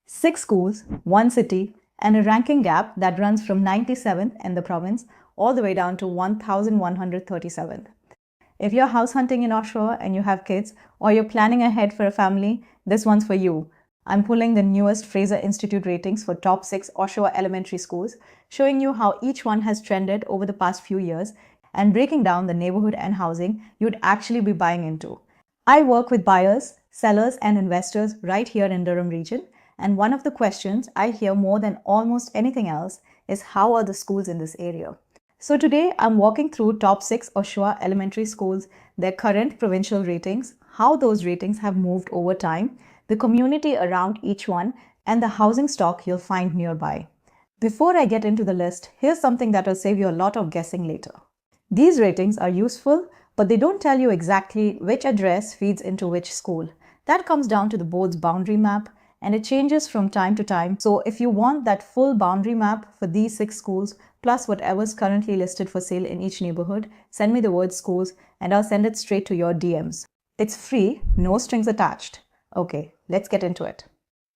6 schools, 1 city, and a ranking gap that runs from 97th in the province all the way down to 1137th. If you're house hunting in Oshawa and you have kids, or you're planning ahead for a family, this one's for you. I'm pulling the newest Fraser Institute ratings for top 6 Oshawa elementary schools, showing you how each one has trended over the past few years and breaking down the neighborhood and housing you'd actually be buying into. I work with buyers, sellers, and investors right here in Durham Region, and one of the questions I hear more than almost anything else is how are the schools in this area? So today I'm walking through top 6 Oshawa elementary schools, their current provincial ratings, how those ratings have moved over time, the community around each one, and the housing stock you'll find nearby. Before I get into the list, here's something that will save you a lot of guessing later. These ratings are useful, but they don't tell you exactly which address feeds into which school. That comes down to the board's boundary map, and it changes from time to time. So if you want that full boundary map for these 6 schools, plus whatever's currently listed for sale in each neighborhood, send me the word schools and I'll send it straight to your DMs. It's free, no strings attached. Okay, let's get into it.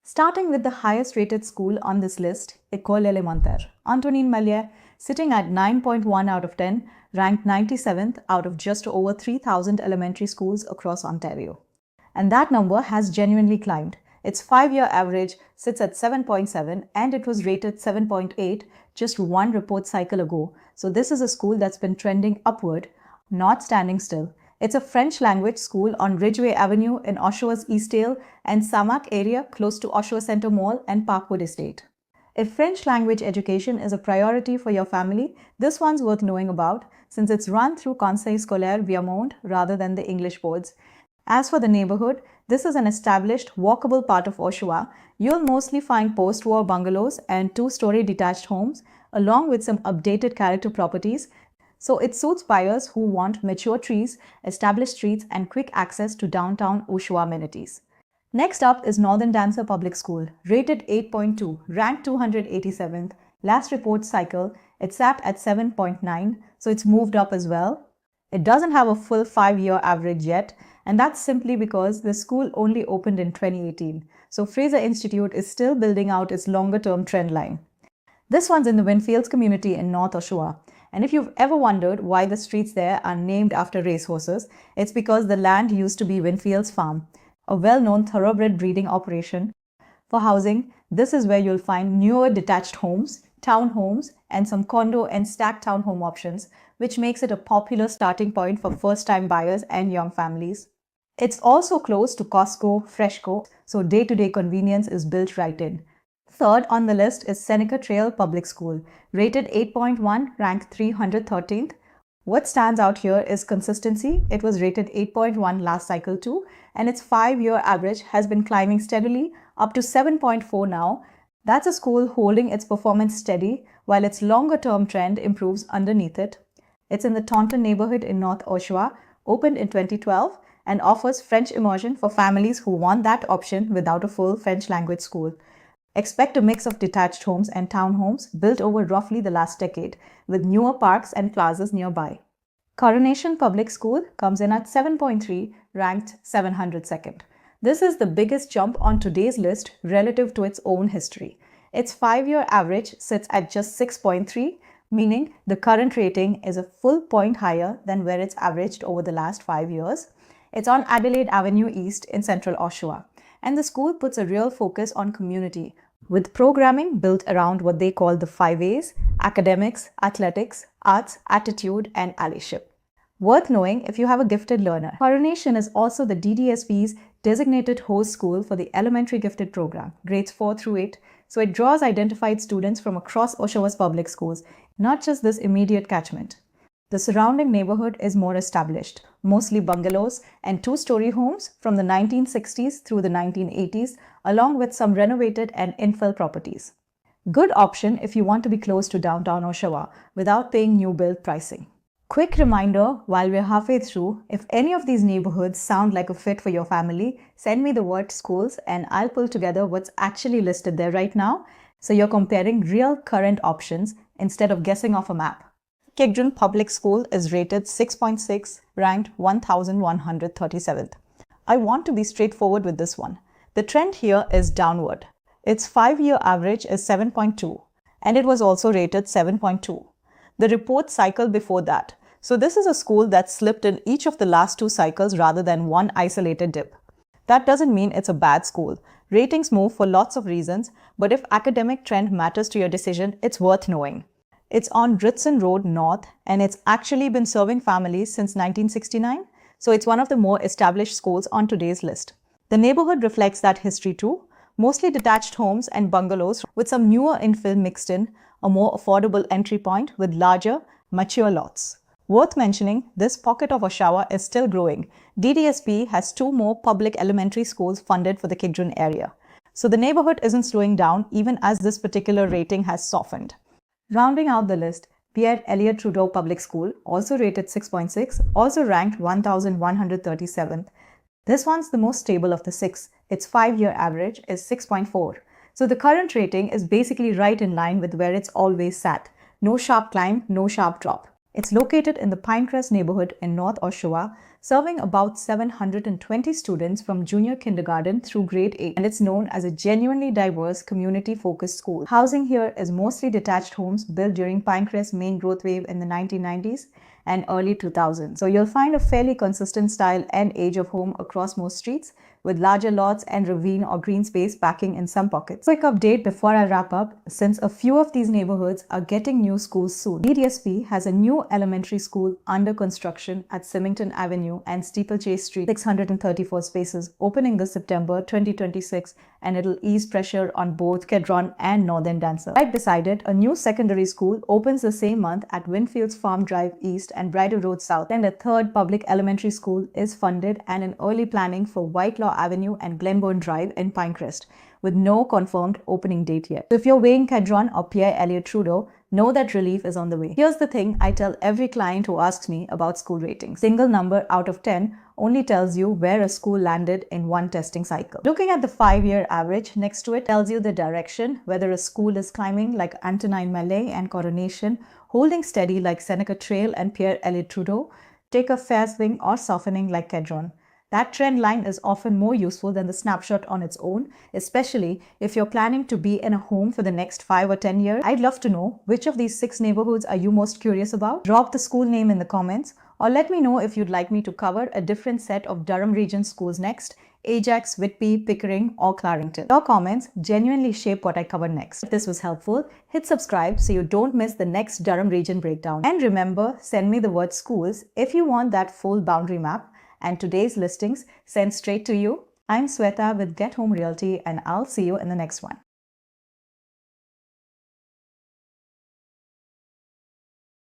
Starting with the highest rated school on this list, École, élémentaire. Antonine Maillet, sitting at 9.1 out of 10, ranked 97th out of just over 3,000 elementary schools across Ontario. And that number has genuinely climbed. Its 5-year average sits at 7.7 and it was rated 7.8 just one report cycle ago. So this is a school that's been trending upward, not standing still. It's a French language school on Ridgeway Avenue in Oshawa's Eastdale and Samac area close to Oshawa Centre Mall and Parkwood Estate. If French language education is a priority for your family, this one's worth knowing about since it's run through Conseil Scolaire Viamonde rather than the English boards. As for the neighborhood, this is an established, walkable part of Oshawa. You'll mostly find post-war bungalows and 2-story detached homes, along with some updated character properties. So it suits buyers who want mature trees, established streets, and quick access to downtown Oshawa amenities. Next up is Northern Dancer Public School, rated 8.2, ranked 287th. Last report cycle, it sat at 7.9, so it's moved up as well. It doesn't have a full 5-year average yet, and that's simply because the school only opened in 2018. So Fraser Institute is still building out its longer-term trend line. This one's in the Windfields community in North Oshawa. And if you've ever wondered why the streets there are named after racehorses, it's because the land used to be Windfields Farm, a well-known thoroughbred breeding operation. For housing, this is where you'll find newer detached homes, townhomes, and some condo and stacked townhome options, which makes it a popular starting point for first-time buyers and young families. It's also close to Costco, Freshco, so day-to-day convenience is built right in. Third on the list is Seneca Trail Public School, rated 8.1, ranked 313th. What stands out here is consistency. It was rated 8.1 last cycle too, and its 5-year average has been climbing steadily up to 7.4 now. That's a school holding its performance steady while its longer-term trend improves underneath it. It's in the Taunton neighborhood in North Oshawa, opened in 2012, and offers French immersion for families who want that option without a full French language school. Expect a mix of detached homes and townhomes built over roughly the last decade, with newer parks and plazas nearby. Coronation Public School comes in at 7.3, ranked 702nd. This is the biggest jump on today's list relative to its own history. Its 5-year average sits at just 6.3, meaning the current rating is a full point higher than where it's averaged over the last 5 years. It's on Adelaide Avenue East in central Oshawa, and the school puts a real focus on community, with programming built around what they call the 5 A's: academics, athletics, arts, attitude, and allyship. Worth knowing if you have a gifted learner. Coronation is also the DDSB's designated host school for the elementary gifted program, grades 4 through 8, so it draws identified students from across Oshawa's public schools, not just this immediate catchment. The surrounding neighborhood is more established, mostly bungalows and 2-story homes from the 1960s through the 1980s, along with some renovated and infill properties. Good option if you want to be close to downtown Oshawa without paying new build pricing. Quick reminder while we're halfway through, if any of these neighborhoods sound like a fit for your family, send me the word schools and I'll pull together what's actually listed there right now, so you're comparing real current options instead of guessing off a map. Kedron Public School is rated 6.6, ranked 1137th. I want to be straightforward with this one. The trend here is downward. Its 5-year average is 7.2, and it was also rated 7.2. The report cycle before that. So this is a school that slipped in each of the last 2 cycles rather than one isolated dip. That doesn't mean it's a bad school. Ratings move for lots of reasons, but if academic trend matters to your decision, it's worth knowing. It's on Ritson Road North, and it's actually been serving families since 1969, so it's one of the more established schools on today's list. The neighborhood reflects that history too, mostly detached homes and bungalows with some newer infill mixed in, a more affordable entry point with larger, mature lots. Worth mentioning, this pocket of Oshawa is still growing. DDSB has 2 more public elementary schools funded for the Kedron area. So the neighborhood isn't slowing down even as this particular rating has softened. Rounding out the list, Pierre Elliott Trudeau Public School, also rated 6.6, also ranked 1137th. This one's the most stable of the 6. Its 5-year average is 6.4. So the current rating is basically right in line with where it's always sat. No sharp climb, no sharp drop. It's located in the Pinecrest neighborhood in North Oshawa, serving about 720 students from junior kindergarten through grade 8, and it's known as a genuinely diverse, community-focused school. Housing here is mostly detached homes built during Pinecrest's main growth wave in the 1990s and early 2000s. So you'll find a fairly consistent style and age of home across most streets, with larger lots and ravine or green space backing in some pockets. Quick update before I wrap up, since a few of these neighborhoods are getting new schools soon. DDSB has a new elementary school under construction at Symington Avenue and Steeplechase Street, 634 spaces, opening this September 2026, and it'll ease pressure on both Kedron and Northern Dancer. Right beside it, a new secondary school opens the same month at Windfields Farm Drive East and Bridle Road South, and a 3rd public elementary school is funded and in early planning for Whitelaw Avenue and Glenbourne Drive in Pinecrest, with no confirmed opening date yet. So if you're weighing Kedron or Pierre Elliott Trudeau, know that relief is on the way. Here's the thing I tell every client who asks me about school ratings. Single number out of 10 only tells you where a school landed in one testing cycle. Looking at the 5-year average next to it tells you the direction, whether a school is climbing like Antonine, Maillet and Coronation, holding steady like Seneca Trail and Pierre Elliott Trudeau, take a fair swing or softening like Kedron. That trend line is often more useful than the snapshot on its own, especially if you're planning to be in a home for the next 5 or 10 years. I'd love to know which of these 6 neighborhoods are you most curious about. Drop the school name in the comments, or let me know if you'd like me to cover a different set of Durham Region schools next: Ajax, Whitby, Pickering or Clarington. Your comments genuinely shape what I cover next. If this was helpful, hit subscribe so you don't miss the next Durham Region breakdown. And remember, send me the word schools if you want that full boundary map and today's listings sent straight to you. I'm Swetha with Get Home Realty, and I'll see you in the next one.